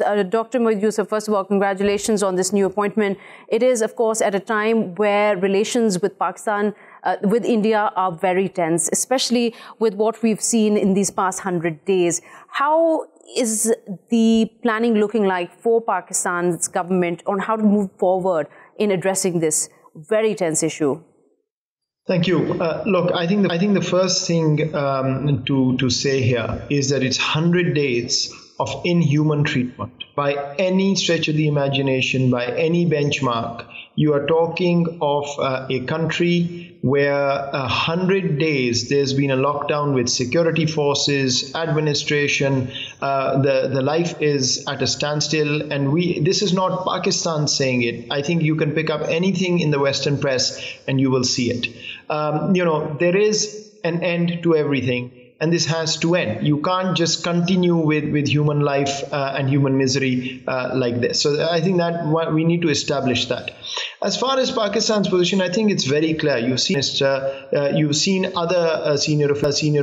Dr. Moeed Yusuf, first of all, congratulations on this new appointment. It is, of course, at a time where relations with Pakistan, with India are very tense, especially with what we've seen in these past 100 days. How is the planning looking like for Pakistan's government on how to move forward in addressing this very tense issue? Thank you. Look, I think the first thing to say here is that it's 100 days of inhuman treatment by any stretch of the imagination, by any benchmark. You are talking of a country where 100 days there's been a lockdown with security forces, administration, the life is at a standstill, and this is not Pakistan saying it. I think you can pick up anything in the Western press and you will see it. There is an end to everything. And this has to end. You can't just continue with human life and human misery like this. So I think that we need to establish that. As far as Pakistan's position, I think it's very clear. You've seen other senior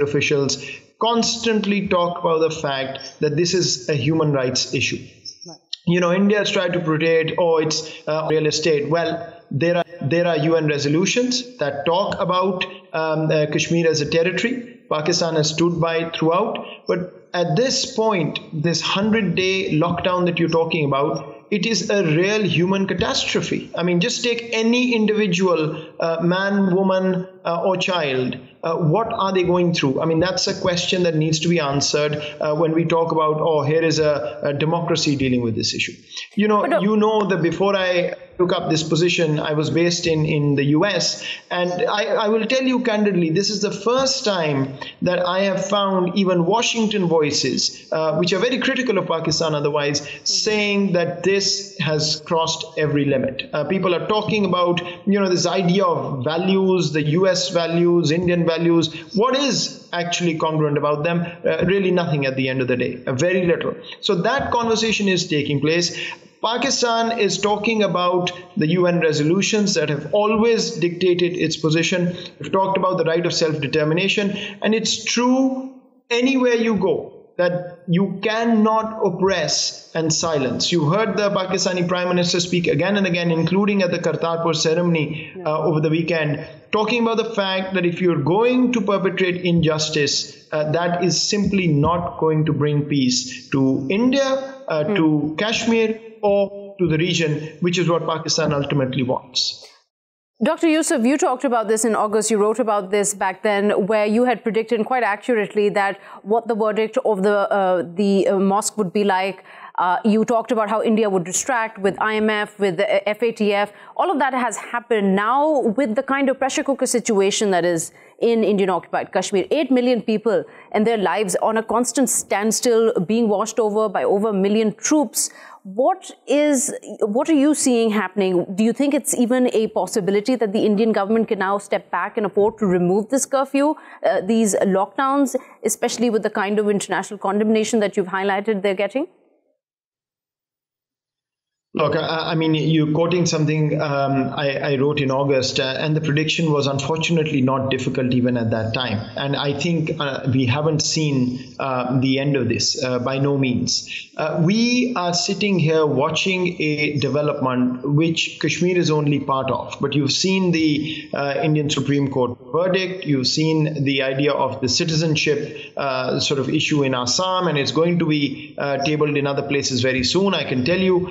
officials constantly talk about the fact that this is a human rights issue. Right. India has tried to protect, it's real estate. Well, there are UN resolutions that talk about Kashmir as a territory. Pakistan has stood by throughout. But at this point, this 100-day lockdown that you're talking about, it is a real human catastrophe. I mean, just take any individual, man, woman, or child. What are they going through? I mean, that's a question that needs to be answered when we talk about, here is a democracy dealing with this issue. You know that before I took up this position, I was based in the US, and I will tell you candidly, this is the first time that I have found even Washington voices, which are very critical of Pakistan otherwise, saying that this has crossed every limit. People are talking about, this idea of values, the US values, Indian values. What is actually congruent about them? Really nothing at the end of the day, very little. So that conversation is taking place. Pakistan is talking about the UN resolutions that have always dictated its position. We've talked about the right of self-determination, and it's true anywhere you go that you cannot oppress and silence. You heard the Pakistani Prime Minister speak again and again, including at the Kartarpur ceremony over the weekend, talking about the fact that if you're going to perpetrate injustice, that is simply not going to bring peace to India, to Kashmir, or to the region, which is what Pakistan ultimately wants. Dr. Yusuf, you talked about this in August. You wrote about this back then, where you had predicted quite accurately that what the verdict of the mosque would be like. You talked about how India would distract with IMF, with the FATF. All of that has happened now with the kind of pressure cooker situation that is in Indian-occupied Kashmir. 8 million people and their lives on a constant standstill, being washed over by over 1 million troops. What are you seeing happening? Do you think it's even a possibility that the Indian government can now step back and afford to remove this curfew, these lockdowns, especially with the kind of international condemnation that you've highlighted they're getting? Look, I mean, you're quoting something I wrote in August, and the prediction was unfortunately not difficult even at that time. And I think we haven't seen the end of this, by no means. We are sitting here watching a development which Kashmir is only part of. But you've seen the Indian Supreme Court verdict, you've seen the idea of the citizenship sort of issue in Assam, and it's going to be tabled in other places very soon, I can tell you.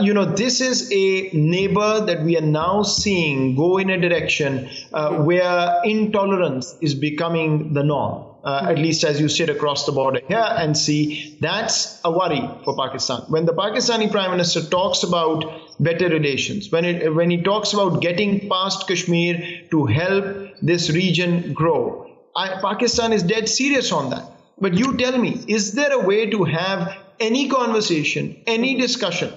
This is a neighbor that we are now seeing go in a direction where intolerance is becoming the norm. At least as you sit across the border here and see, that's a worry for Pakistan. When the Pakistani Prime Minister talks about better relations, when he talks about getting past Kashmir to help this region grow, Pakistan is dead serious on that. But you tell me, is there a way to have any conversation, any discussion,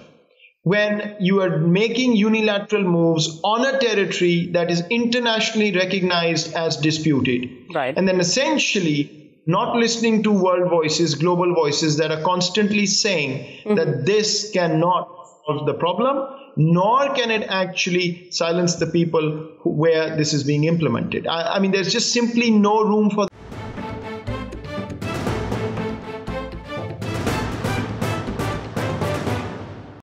when you are making unilateral moves on a territory that is internationally recognized as disputed, right, and then essentially not listening to world voices, global voices that are constantly saying that this cannot solve the problem, nor can it actually silence the people where this is being implemented. I mean, there's just simply no room for